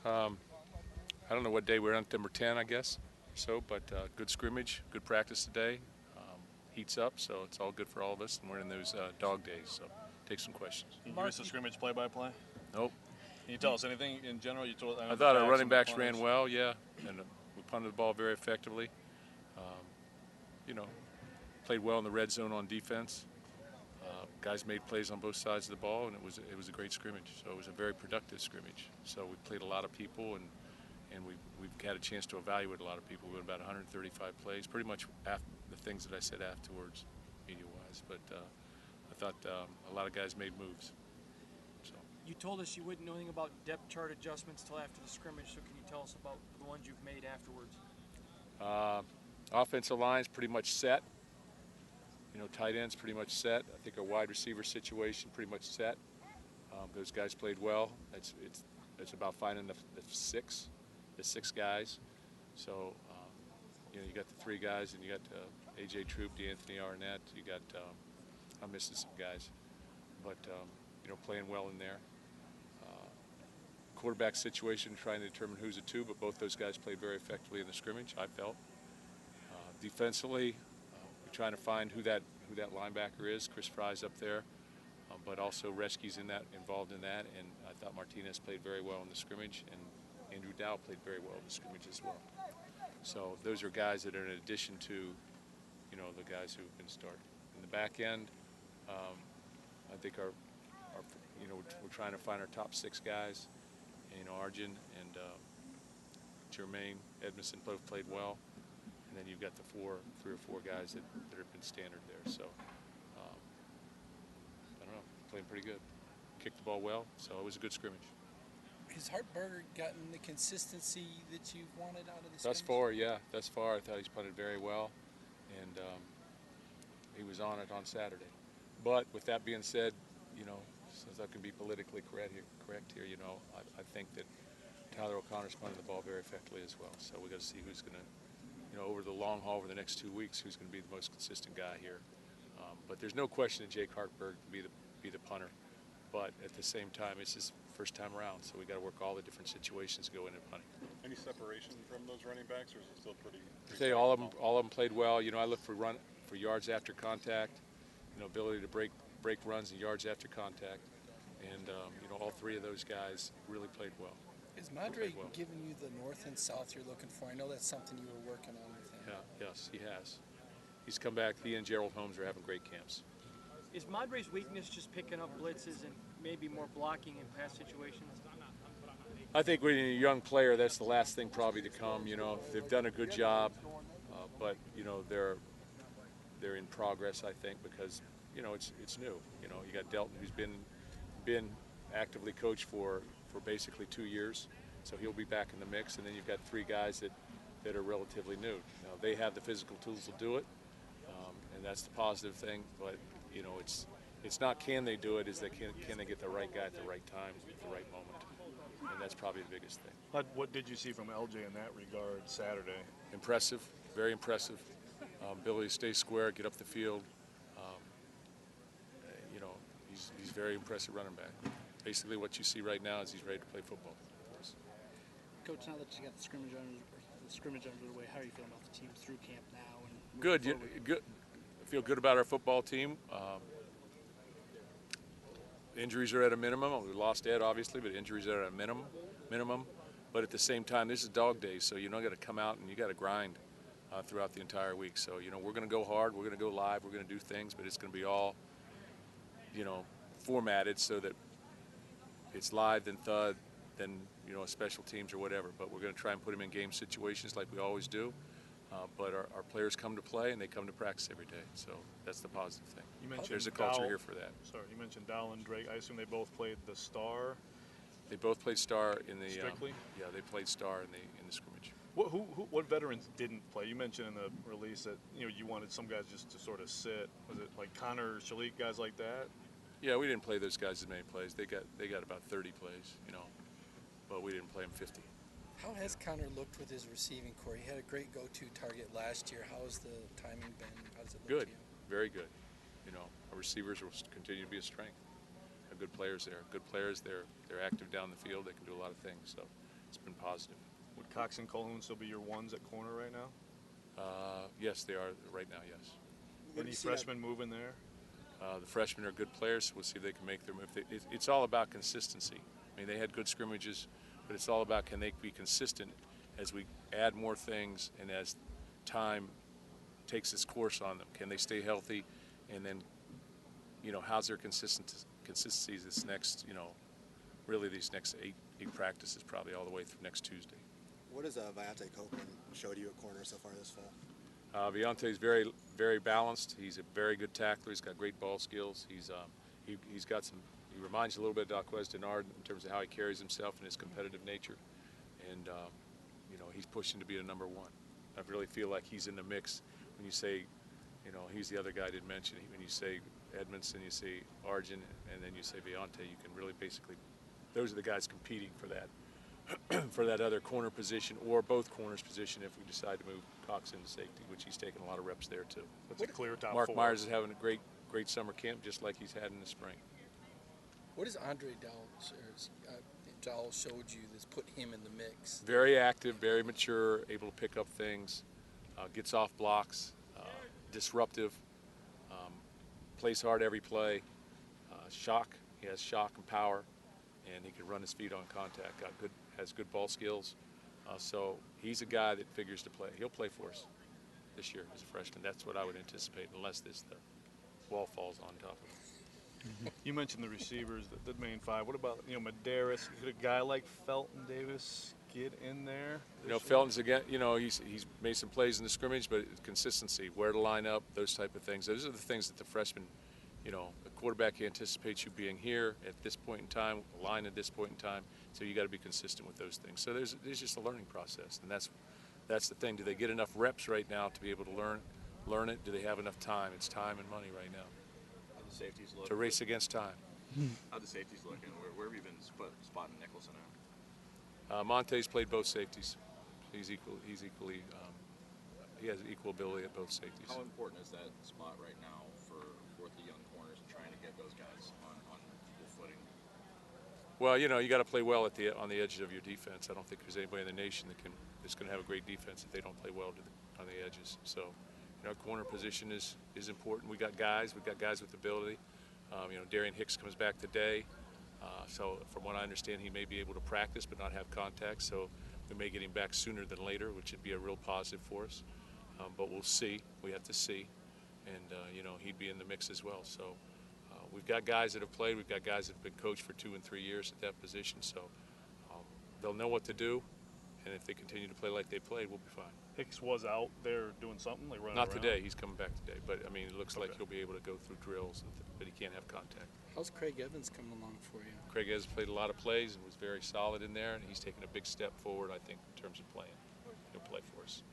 I don't know what day we're on, number 10, I guess. So, but good scrimmage, good practice today. Heats up, so it's all good for all of us. And we're in those dog days, so take some questions. Can you give us a scrimmage play-by-play? Nope. Can you tell us anything in general? I thought our running backs ran well, yeah, and we punted the ball very effectively. You know, played well in the red zone on defense. Guys made plays on both sides of the ball, and it was a great scrimmage. So it was a very productive scrimmage. So we played a lot of people, and we've had a chance to evaluate a lot of people. We went about 135 plays, pretty much after the things that I said afterwards, media-wise. But I thought a lot of guys made moves. So. You told us you wouldn't know anything about depth chart adjustments till after the scrimmage, so can you tell us about the ones you've made afterwards? Offensive line's pretty much set. You know, tight end's pretty much set. I think our wide receiver situation pretty much set. Those guys played well. It's about finding the six guys. So you know, you got the three guys, and you got A.J. Troop, Dantonio, Arnett. You got I'm missing some guys, but you know, playing well in there. Quarterback situation, trying to determine who's a two, but both those guys played very effectively in the scrimmage, I felt. Defensively, we're trying to find who that linebacker is. Chris Fry's up there, but also Reschke's involved in that, and I thought Martinez played very well in the scrimmage, and Andrew Dow played very well in the scrimmage as well. So those are guys that are in addition to, you know, the guys who've been started. In the back end, I think our you know, we're trying to find our top six guys. You know, Arjun and Jermaine Edmondson both played well, and then you've got the three or four guys that have been standard there. So I don't know, playing pretty good, kicked the ball well, so it was a good scrimmage. Has Hartberger gotten the consistency that you've wanted out of this? Thus far, yeah. Thus far, I thought he's punted very well, and he was on it on Saturday. But with that being said, you know, since I can be politically correct here, you know, I think that Tyler O'Connor's punted the ball very effectively as well. So we got to see who's going to, you know, over the long haul, over the next 2 weeks, who's going to be the most consistent guy here. But there's no question that Jake Hartberg can be the punter. But at the same time, it's his first time around, so we got to work all the different situations to go into punting. Any separation from those running backs, or is it still pretty? Say all of them played well. You know, I look for yards after contact, you know, ability to break runs and yards after contact, and you know, all three of those guys really played well. Is Madre giving you the north and south you're looking for? I know that's something you were working on with him. Yeah, yes, he has. He's come back. He and Gerald Holmes are having great camps. Is Madre's weakness just picking up blitzes and maybe more blocking in pass situations? I think when you're a young player, that's the last thing probably to come. You know, they've done a good job, but you know, they're in progress, I think, because you know, it's new. You know, you got Delton, who's been actively coached for basically 2 years, so he'll be back in the mix. And then you've got three guys that are relatively new. Now, they have the physical tools to do it, and that's the positive thing. But you know, it's not can they do it, is that can they get the right guy at the right time at the right moment, and that's probably the biggest thing. What did you see from LJ in that regard Saturday? Impressive, very impressive. Ability to stay square, get up the field. You know, he's very impressive running back. Basically, what you see right now is he's ready to play football. Coach, now that you got the scrimmage underway, how are you feeling about the team through camp now? And good. Good. I feel good about our football team. Injuries are at a minimum. We lost Ed, obviously, but injuries are at a minimum. But at the same time, this is dog days, so you know, got to come out and you got to grind throughout the entire week. So you know, we're going to go hard. We're going to go live. We're going to do things, but it's going to be all, you know, formatted so that it's live, then thud, then you know, special teams or whatever. But we're going to try and put them in game situations like we always do. But our players come to play and they come to practice every day, so that's the positive thing. You mentioned there's a culture here for that. Sorry, you mentioned Dowell and Drake. I assume they both played the star. They both played star in the strictly. Yeah, they played star in the scrimmage. What veterans didn't play? You mentioned in the release that you know, you wanted some guys just to sort of sit. Was it like Connor, Shalik, guys like that? Yeah, we didn't play those guys as many plays. They got about 30 plays, you know, but we didn't play them 50. How has Connor looked with his receiving core? He had a great go-to target last year. How has the timing been? How does it look Good, to you? very good. You know, our receivers will continue to be a strength. Have good players there. Good players. They're active down the field. They can do a lot of things. So it's been positive. Would Cox and Colhoun still be your ones at corner right now? Yes, they are right now, yes. Any freshmen moving there? The freshmen are good players, so we'll see if they can make their move. It's all about consistency. I mean, they had good scrimmages, but it's all about can they be consistent as we add more things and as time takes its course on them. Can they stay healthy? And then, how's their consistency this next, really these next eight practices, probably all the way through next Tuesday. What has Viante Copeland showed you at corner so far this fall? Viante's very, very balanced. He's a very good tackler. He's got great ball skills. He's got some. He reminds you a little bit of Daquez Denard in terms of how he carries himself and his competitive nature, and he's pushing to be a number one. I really feel like he's in the mix. When you say, he's the other guy I didn't mention. When you say Edmondson, you say Arjun, and then you say Viante, you can really basically, those are the guys competing for that. For that other corner position or both corners position if we decide to move Cox into safety, which he's taken a lot of reps there too. That's a clear top Mark four. Myers is having a great summer camp just like he's had in the spring. What has Andre Dowell showed you that's put him in the mix? Very active, very mature, able to pick up things, gets off blocks, disruptive, plays hard every play, shock. He has shock and power, and he can run his feet on contact. Has good ball skills, so he's a guy that figures to play. He'll play for us this year as a freshman. That's what I would anticipate, unless the wall falls on top of him. You mentioned the receivers, the main five. What about Medeiros? Could a guy like Felton Davis get in there? Felton's again. He's made some plays in the scrimmage, but consistency, where to line up, those type of things. Those are the things that the freshman. The quarterback anticipates you being here at this point in time, line at this point in time. So you got to be consistent with those things. So there's just a learning process, and that's the thing. Do they get enough reps right now to be able to learn it? Do they have enough time? It's time and money right now. How the safeties look? To race against time. How the safeties looking? Where have you been spotting Nicholson at? Monte's played both safeties. He's equally. He has equal ability at both safeties. How important is that spot right now for the young corners and trying to get those guys on equal footing? Well, you got to play well on the edges of your defense. I don't think there's anybody in the nation that's going to have a great defense if they don't play well on the edges. So, corner position is important. We got guys with ability. Darian Hicks comes back today. So from what I understand, he may be able to practice but not have contact. So we may get him back sooner than later, which would be a real positive for us. But we'll see. We have to see. And, he'd be in the mix as well. So we've got guys that have played. We've got guys that have been coached for 2 and 3 years at that position. So they'll know what to do. And if they continue to play like they played, we'll be fine. Hicks was out there doing something, like running Not around? today. He's coming back today. But, it looks like he'll be able to go through drills, but he can't have contact. How's Craig Evans coming along for you? Craig has played a lot of plays and was very solid in there, and he's taken a big step forward, I think, in terms of playing. He'll play for us.